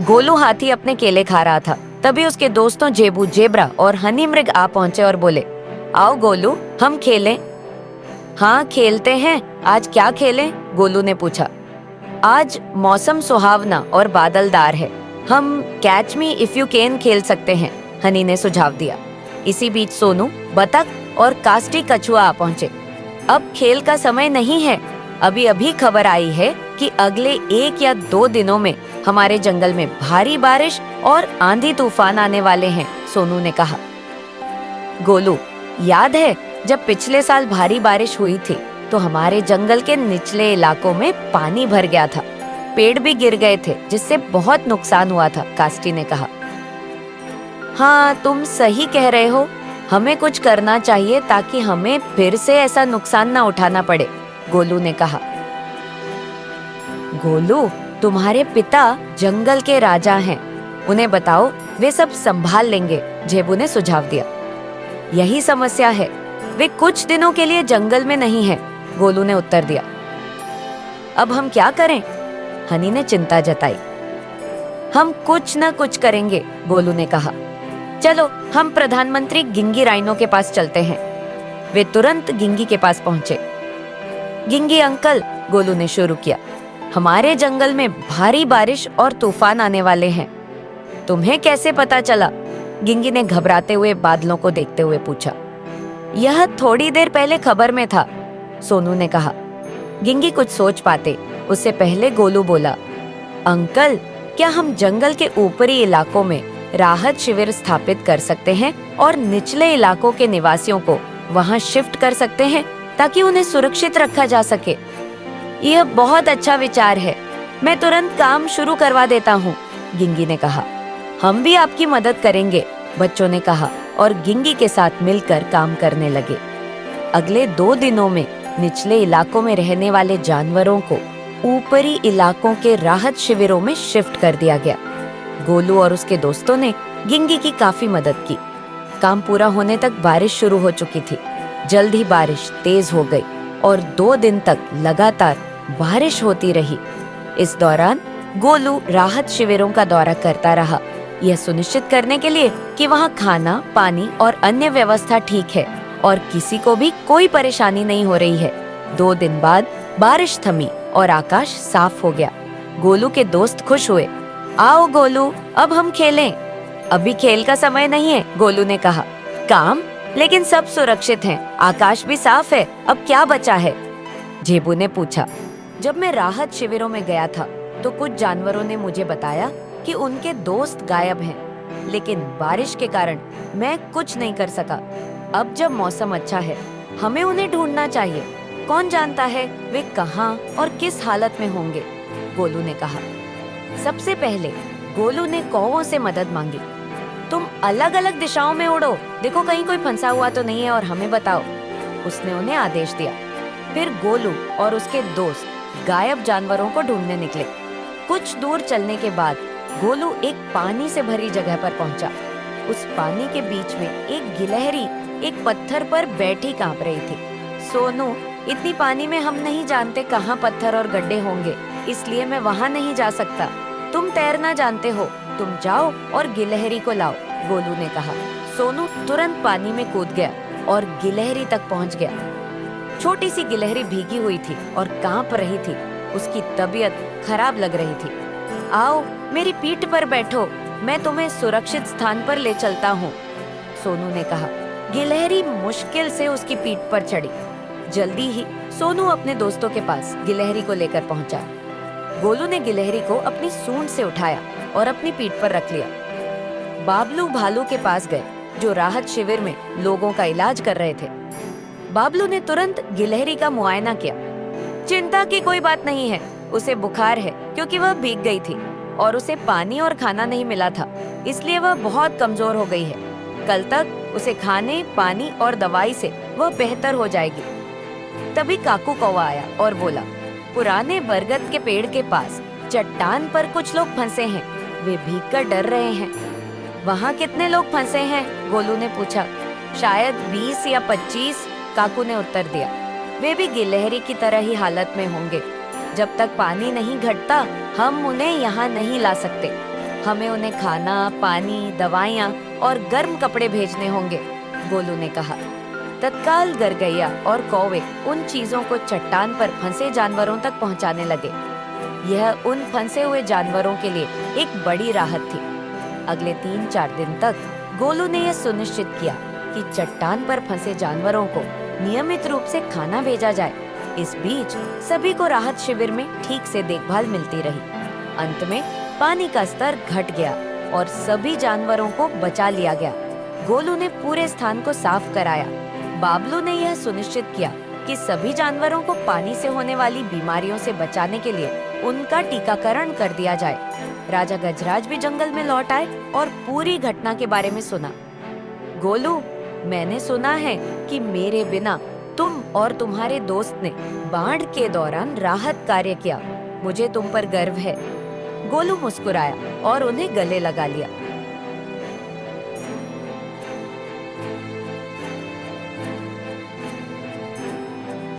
गोलू हाथी अपने केले खा रहा था। तभी उसके दोस्तों जेबू, जेब्रा और हनी मृग आ पहुंचे और बोले, आओ गोलू, हम खेलें। हाँ खेलते हैं। आज क्या खेलें? गोलू ने पूछा। आज मौसम सुहावना और बादलदार है। हम catch me if you can खेल सकते हैं, हनी ने सुझाव दिया। इसी बीच सोनू, बतख और कास्टी कछुआ आ पहुंचे। अब खेल का समय नहीं है। अभी अभी खबर आई है कि अगले 1 या 2 दिनों में हमारे जंगल में भारी बारिश और आंधी तूफान आने वाले हैं, सोनू ने कहा। गोलू, याद है जब पिछले साल भारी बारिश हुई थी तो हमारे जंगल के निचले इलाकों में पानी भर गया था। पेड़ भी गिर गए थे जिससे बहुत नुकसान हुआ था, कास्टी ने कहा। हाँ तुम सही कह रहे हो। हमें कुछ करना चाहिए ताकि हमें फिर से ऐसा नुकसान ना उठाना पड़े, गोलू ने कहा। गोलू, तुम्हारे पिता जंगल के राजा हैं। उन्हें बताओ, वे सब संभाल लेंगे, जेबू ने सुझाव दिया। यही समस्या है, वे कुछ दिनों के लिए जंगल में नहीं है, गोलू ने उत्तर दिया। अब हम क्या करें? हनी ने चिंता जताई। हम कुछ न कुछ करेंगे, गोलू ने कहा। चलो हम प्रधानमंत्री गिंगी राइनो के पास चलते हैं। वे तुरंत गिंगी के पास पहुंचे। गिंगी अंकल, गोलू ने शुरू किया, हमारे जंगल में भारी बारिश और तूफान आने वाले हैं। तुम्हें कैसे पता चला? गिंगी ने घबराते हुए बादलों को देखते हुए पूछा। यह थोड़ी देर पहले खबर में था, सोनू ने कहा। गिंगी कुछ सोच पाते उससे पहले गोलू बोला, अंकल, क्या हम जंगल के ऊपरी इलाकों में राहत शिविर स्थापित कर सकते हैं और निचले इलाकों के निवासियों को वहां शिफ्ट कर सकते हैं ताकि उन्हें सुरक्षित रखा जा सके? यह बहुत अच्छा विचार है। मैं तुरंत काम शुरू करवा देता हूँ, गिंगी ने कहा। हम भी आपकी मदद करेंगे, बच्चों ने कहा और गिंगी के साथ मिलकर काम करने लगे। अगले 2 दिनों में निचले इलाकों में रहने वाले जानवरों को ऊपरी इलाकों के राहत शिविरों में शिफ्ट कर दिया गया। गोलू और उसके दोस्तों ने गिंगी की काफी मदद की। काम पूरा होने तक बारिश शुरू हो चुकी थी। जल्द ही बारिश तेज हो गई और 2 दिन तक लगातार बारिश होती रही। इस दौरान गोलू राहत शिविरों का दौरा करता रहा, यह सुनिश्चित करने के लिए कि वहाँ खाना, पानी और अन्य व्यवस्था ठीक है और किसी को भी कोई परेशानी नहीं हो रही है। 2 दिन बाद बारिश थमी और आकाश साफ हो गया। गोलू के दोस्त खुश हुए। आओ गोलू, अब हम खेलें। अभी खेल का समय नहीं है, गोलू ने कहा। काम? लेकिन सब सुरक्षित हैं, आकाश भी साफ है, अब क्या बचा है? जेबू ने पूछा। जब मैं राहत शिविरों में गया था तो कुछ जानवरों ने मुझे बताया कि उनके दोस्त गायब हैं, लेकिन बारिश के कारण मैं कुछ नहीं कर सका। अब जब मौसम अच्छा है, हमें उन्हें ढूंढना चाहिए। कौन जानता है वे कहाँ और किस हालत में होंगे, गोलू ने कहा। सबसे पहले गोलू ने कौवों से मदद मांगी। तुम अलग अलग दिशाओं में उड़ो, देखो कहीं कोई फंसा हुआ तो नहीं है और हमें बताओ, उसने उन्हें आदेश दिया। फिर गोलू और उसके दोस्त गायब जानवरों को ढूंढने निकले। कुछ दूर चलने के बाद गोलू एक पानी से भरी जगह पर पहुंचा। उस पानी के बीच में एक गिलहरी एक पत्थर पर बैठी कांप रही थी। सोनू, इतनी पानी में हम नहीं जानते कहाँ पत्थर और गड्ढे होंगे, इसलिए मैं वहाँ नहीं जा सकता। तुम तैरना जानते हो, तुम जाओ और गिलहरी को लाओ, गोलू ने कहा। सोनू तुरंत पानी में कूद गया और गिलहरी तक पहुँच गया। छोटी सी गिलहरी भीगी हुई थी और कांप रही थी। उसकी तबीयत खराब लग रही थी। आओ मेरी पीठ पर बैठो, मैं तुम्हें सुरक्षित स्थान पर ले चलता हूँ, सोनू ने कहा। गिलहरी मुश्किल से उसकी पीठ पर चढ़ी। जल्दी ही सोनू अपने दोस्तों के पास गिलहरी को लेकर पहुंचा। गोलू ने गिलहरी को अपनी सूंड से उठाया और अपनी पीठ पर रख लिया। बाबलू भालू के पास गए, जो राहत शिविर में लोगों का इलाज कर रहे थे। बाबलू ने तुरंत गिलहरी का मुआयना किया। चिंता की कोई बात नहीं है, उसे बुखार है क्योंकि वह भीग गई थी और उसे पानी और खाना नहीं मिला था, इसलिए वह बहुत कमजोर हो गई है। कल तक उसे खाने, पानी और दवाई से वह बेहतर हो जाएगी। तभी काकू कौवा आया और बोला, पुराने बरगद के पेड़ के पास चट्टान पर कुछ लोग फंसे हैं, वे भीगकर डर रहे हैं। वहाँ कितने लोग फंसे हैं? गोलू ने पूछा। शायद 20 या 25, काकू ने उत्तर दिया। वे भी गिलहरी की तरह ही हालत में होंगे। जब तक पानी नहीं घटता हम उन्हें यहाँ नहीं ला सकते। हमें उन्हें खाना, पानी, दवाइयाँ और गर्म कपड़े भेजने होंगे, गोलू ने कहा। तत्काल गरगैया और कौवे उन चीजों को चट्टान पर फंसे जानवरों तक पहुंचाने लगे। यह उन फंसे हुए जानवरों के लिए एक बड़ी राहत थी। अगले 3-4 दिन तक गोलू ने यह सुनिश्चित किया कि चट्टान पर फंसे जानवरों को नियमित रूप से खाना भेजा जाए। इस बीच सभी को राहत शिविर में ठीक से देखभाल मिलती रही। अंत में पानी का स्तर घट गया और सभी जानवरों को बचा लिया गया। गोलू ने पूरे स्थान को साफ कराया। बाबलू ने यह सुनिश्चित किया कि सभी जानवरों को पानी से होने वाली बीमारियों से बचाने के लिए उनका टीकाकरण कर दिया जाए। राजा गजराज भी जंगल में लौट आए और पूरी घटना के बारे में सुना। गोलू, मैंने सुना है कि मेरे बिना तुम और तुम्हारे दोस्त ने बाढ़ के दौरान राहत कार्य किया। मुझे तुम पर गर्व है। गोलू मुस्कुराया और उन्हें गले लगा लिया।